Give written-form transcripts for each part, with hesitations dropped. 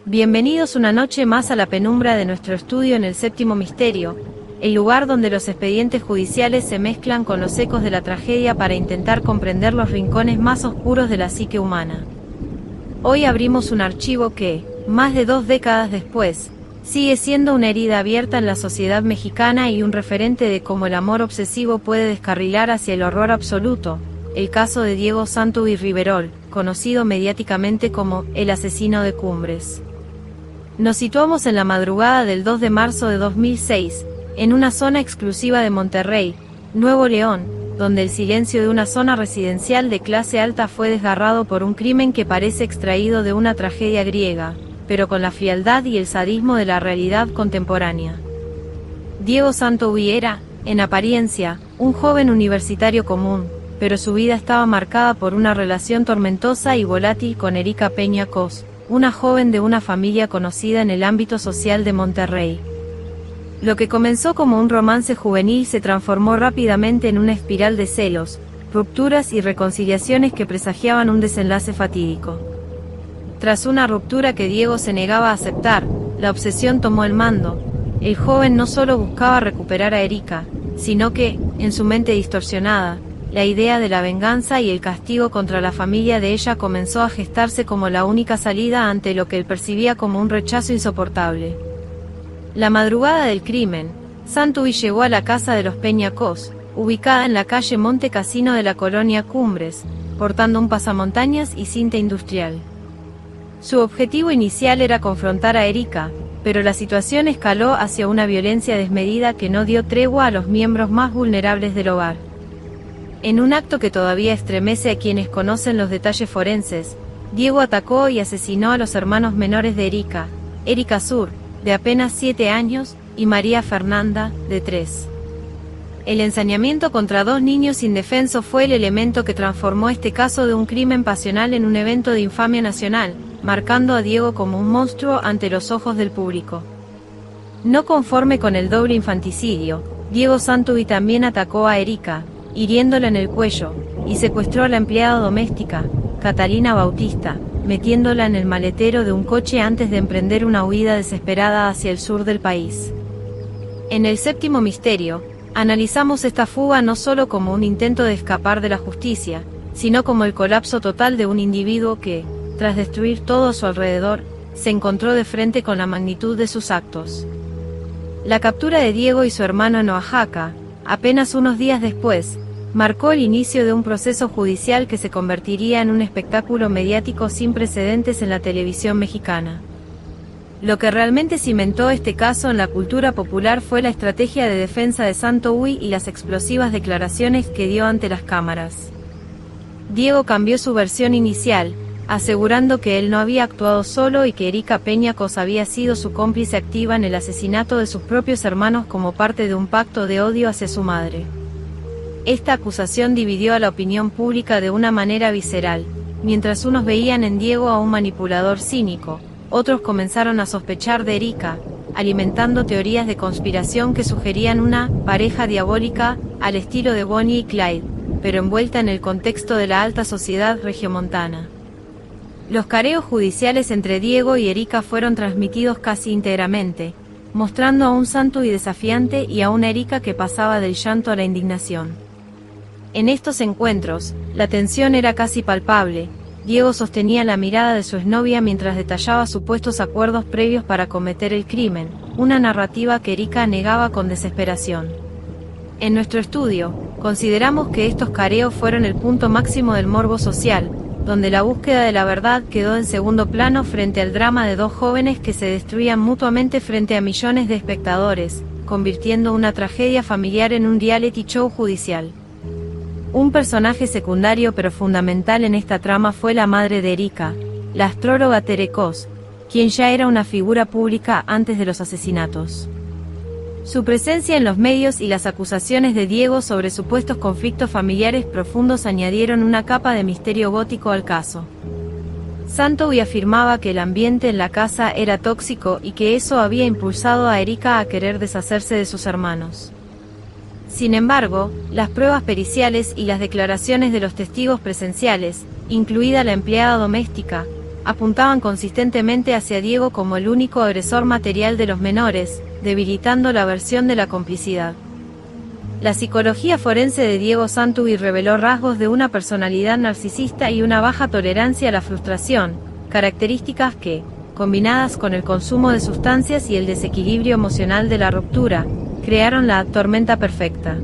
Bienvenidos una noche más a la penumbra de nuestro estudio en el Séptimo Misterio, el lugar donde los expedientes judiciales se mezclan con los ecos de la tragedia para intentar comprender los rincones más oscuros de la psique humana. Hoy abrimos un archivo que, más de 2 décadas después, sigue siendo una herida abierta en la sociedad mexicana y un referente de cómo el amor obsesivo puede descarrilar hacia el horror absoluto, el caso de Diego Santuy Riverol, conocido mediáticamente como el asesino de Cumbres. Nos situamos en la madrugada del 2 de marzo de 2006, en una zona exclusiva de Monterrey, Nuevo León, donde el silencio de una zona residencial de clase alta fue desgarrado por un crimen que parece extraído de una tragedia griega, pero con la frialdad y el sadismo de la realidad contemporánea. Diego Santuy era, en apariencia, un joven universitario común, pero su vida estaba marcada por una relación tormentosa y volátil con Erika Peña Cos, una joven de una familia conocida en el ámbito social de Monterrey. Lo que comenzó como un romance juvenil se transformó rápidamente en una espiral de celos, rupturas y reconciliaciones que presagiaban un desenlace fatídico. Tras una ruptura que Diego se negaba a aceptar, la obsesión tomó el mando. El joven no solo buscaba recuperar a Erika, sino que, en su mente distorsionada, la idea de la venganza y el castigo contra la familia de ella comenzó a gestarse como la única salida ante lo que él percibía como un rechazo insoportable. La madrugada del crimen, Santuy llegó a la casa de los Peña Cos, ubicada en la calle Monte Cassino de la colonia Cumbres, portando un pasamontañas y cinta industrial. Su objetivo inicial era confrontar a Erika, pero la situación escaló hacia una violencia desmedida que no dio tregua a los miembros más vulnerables del hogar. En un acto que todavía estremece a quienes conocen los detalles forenses, Diego atacó y asesinó a los hermanos menores de Erika, Erika Sur, de apenas 7 años, y María Fernanda, de 3. El ensañamiento contra 2 niños indefensos fue el elemento que transformó este caso de un crimen pasional en un evento de infamia nacional, marcando a Diego como un monstruo ante los ojos del público. No conforme con el doble infanticidio, Diego Santuy también atacó a Erika, hiriéndola en el cuello, y secuestró a la empleada doméstica, Catalina Bautista, metiéndola en el maletero de un coche antes de emprender una huida desesperada hacia el sur del país. En el Séptimo Misterio, analizamos esta fuga no solo como un intento de escapar de la justicia, sino como el colapso total de un individuo que, tras destruir todo a su alrededor, se encontró de frente con la magnitud de sus actos. La captura de Diego y su hermano en Oaxaca, apenas unos días después, marcó el inicio de un proceso judicial que se convertiría en un espectáculo mediático sin precedentes en la televisión mexicana. Lo que realmente cimentó este caso en la cultura popular fue la estrategia de defensa de Santuy y las explosivas declaraciones que dio ante las cámaras. Diego cambió su versión inicial, asegurando que él no había actuado solo y que Erika Peña Cos había sido su cómplice activa en el asesinato de sus propios hermanos como parte de un pacto de odio hacia su madre. Esta acusación dividió a la opinión pública de una manera visceral. Mientras unos veían en Diego a un manipulador cínico, otros comenzaron a sospechar de Erika, alimentando teorías de conspiración que sugerían una pareja diabólica al estilo de Bonnie y Clyde, pero envuelta en el contexto de la alta sociedad regiomontana. Los careos judiciales entre Diego y Erika fueron transmitidos casi íntegramente, mostrando a un Santuy desafiante y a una Erika que pasaba del llanto a la indignación. En estos encuentros, la tensión era casi palpable. Diego sostenía la mirada de su exnovia mientras detallaba supuestos acuerdos previos para cometer el crimen, una narrativa que Erika negaba con desesperación. En nuestro estudio, consideramos que estos careos fueron el punto máximo del morbo social, donde la búsqueda de la verdad quedó en segundo plano frente al drama de 2 jóvenes que se destruían mutuamente frente a millones de espectadores, convirtiendo una tragedia familiar en un reality show judicial. Un personaje secundario pero fundamental en esta trama fue la madre de Erika, la astróloga Tere Cos, quien ya era una figura pública antes de los asesinatos. Su presencia en los medios y las acusaciones de Diego sobre supuestos conflictos familiares profundos añadieron una capa de misterio gótico al caso. Santuy afirmaba que el ambiente en la casa era tóxico y que eso había impulsado a Erika a querer deshacerse de sus hermanos. Sin embargo, las pruebas periciales y las declaraciones de los testigos presenciales, incluida la empleada doméstica, apuntaban consistentemente hacia Diego como el único agresor material de los menores, debilitando la versión de la complicidad. La psicología forense de Diego Santuy reveló rasgos de una personalidad narcisista y una baja tolerancia a la frustración, características que, combinadas con el consumo de sustancias y el desequilibrio emocional de la ruptura, crearon la tormenta perfecta.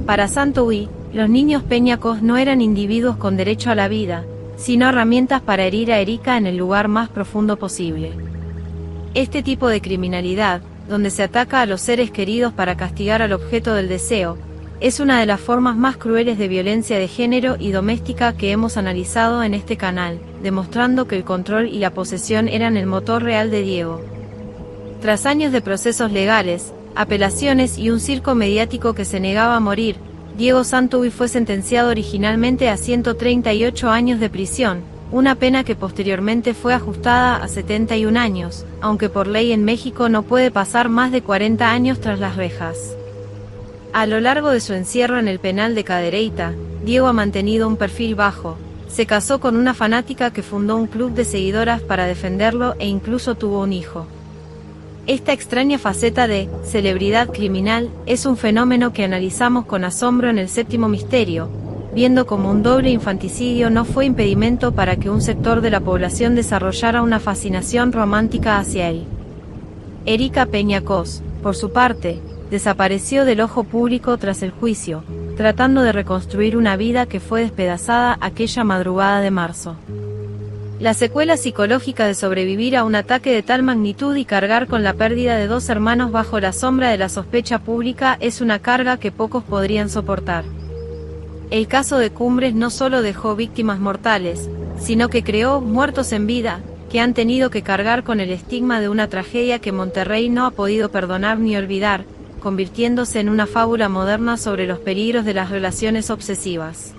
Para Santuy, los niños peñacos no eran individuos con derecho a la vida, sino herramientas para herir a Erika en el lugar más profundo posible. Este tipo de criminalidad, donde se ataca a los seres queridos para castigar al objeto del deseo, es una de las formas más crueles de violencia de género y doméstica que hemos analizado en este canal, demostrando que el control y la posesión eran el motor real de Diego. Tras años de procesos legales, apelaciones y un circo mediático que se negaba a morir, Diego Santuy fue sentenciado originalmente a 138 años de prisión, una pena que posteriormente fue ajustada a 71 años, aunque por ley en México no puede pasar más de 40 años tras las rejas. A lo largo de su encierro en el penal de Cadereyta, Diego ha mantenido un perfil bajo, se casó con una fanática que fundó un club de seguidoras para defenderlo e incluso tuvo un hijo. Esta extraña faceta de celebridad criminal es un fenómeno que analizamos con asombro en el Séptimo Misterio, viendo como un doble infanticidio no fue impedimento para que un sector de la población desarrollara una fascinación romántica hacia él. Erika Peñacos, por su parte, desapareció del ojo público tras el juicio, tratando de reconstruir una vida que fue despedazada aquella madrugada de marzo. La secuela psicológica de sobrevivir a un ataque de tal magnitud y cargar con la pérdida de dos hermanos bajo la sombra de la sospecha pública es una carga que pocos podrían soportar. El caso de Cumbres no solo dejó víctimas mortales, sino que creó muertos en vida, que han tenido que cargar con el estigma de una tragedia que Monterrey no ha podido perdonar ni olvidar, convirtiéndose en una fábula moderna sobre los peligros de las relaciones obsesivas.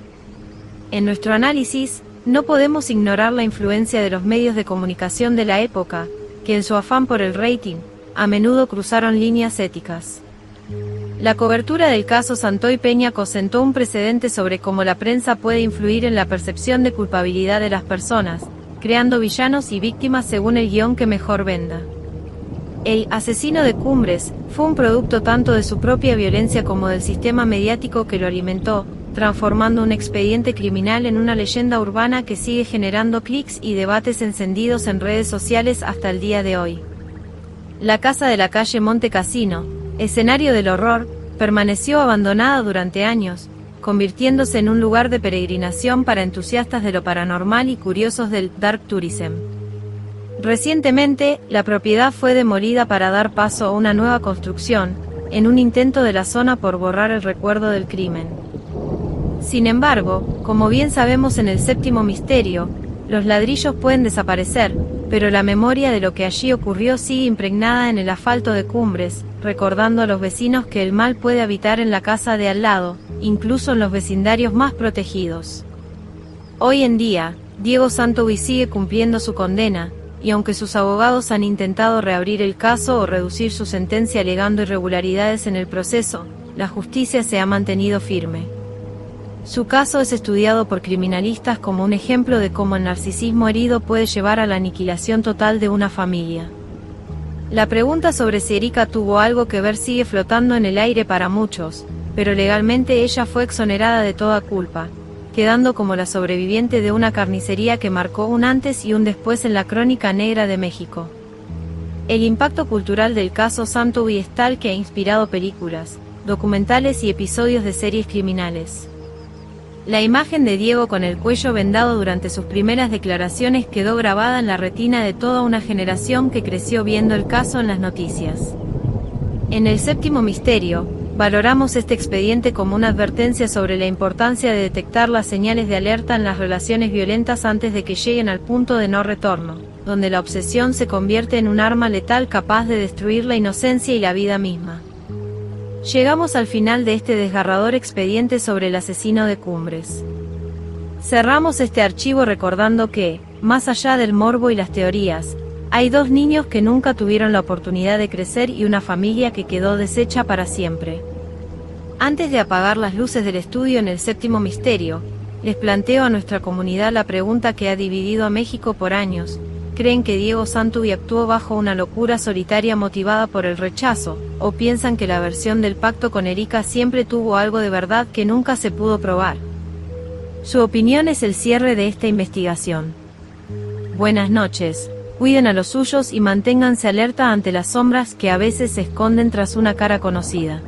En nuestro análisis, no podemos ignorar la influencia de los medios de comunicación de la época, que en su afán por el rating, a menudo cruzaron líneas éticas. La cobertura del caso Santuy Peñacos sentó un precedente sobre cómo la prensa puede influir en la percepción de culpabilidad de las personas, creando villanos y víctimas según el guión que mejor venda. El asesino de Cumbres fue un producto tanto de su propia violencia como del sistema mediático que lo alimentó, transformando un expediente criminal en una leyenda urbana que sigue generando clics y debates encendidos en redes sociales hasta el día de hoy. La casa de la calle Monte Cassino, escenario del horror, permaneció abandonada durante años, convirtiéndose en un lugar de peregrinación para entusiastas de lo paranormal y curiosos del dark tourism. Recientemente, la propiedad fue demolida para dar paso a una nueva construcción, en un intento de la zona por borrar el recuerdo del crimen. Sin embargo, como bien sabemos en el Séptimo Misterio, los ladrillos pueden desaparecer, pero la memoria de lo que allí ocurrió sigue impregnada en el asfalto de Cumbres, recordando a los vecinos que el mal puede habitar en la casa de al lado, incluso en los vecindarios más protegidos. Hoy en día, Diego Santuy sigue cumpliendo su condena, y aunque sus abogados han intentado reabrir el caso o reducir su sentencia alegando irregularidades en el proceso, la justicia se ha mantenido firme. Su caso es estudiado por criminalistas como un ejemplo de cómo el narcisismo herido puede llevar a la aniquilación total de una familia. La pregunta sobre si Erika tuvo algo que ver sigue flotando en el aire para muchos, pero legalmente ella fue exonerada de toda culpa, quedando como la sobreviviente de una carnicería que marcó un antes y un después en la crónica negra de México. El impacto cultural del caso Santuy es tal que ha inspirado películas, documentales y episodios de series criminales. La imagen de Diego con el cuello vendado durante sus primeras declaraciones quedó grabada en la retina de toda una generación que creció viendo el caso en las noticias. En el Séptimo Misterio, valoramos este expediente como una advertencia sobre la importancia de detectar las señales de alerta en las relaciones violentas antes de que lleguen al punto de no retorno, donde la obsesión se convierte en un arma letal capaz de destruir la inocencia y la vida misma. Llegamos al final de este desgarrador expediente sobre el asesino de Cumbres. Cerramos este archivo recordando que, más allá del morbo y las teorías, hay dos niños que nunca tuvieron la oportunidad de crecer y una familia que quedó deshecha para siempre. Antes de apagar las luces del estudio en el Séptimo Misterio, Les planteo a nuestra comunidad la pregunta que ha dividido a México por años. ¿Creen que Diego Santuy actuó bajo una locura solitaria motivada por el rechazo, o piensan que la versión del pacto con Erika siempre tuvo algo de verdad que nunca se pudo probar? Su opinión es el cierre de esta investigación. Buenas noches. Cuiden a los suyos y manténganse alerta ante las sombras que a veces se esconden tras una cara conocida.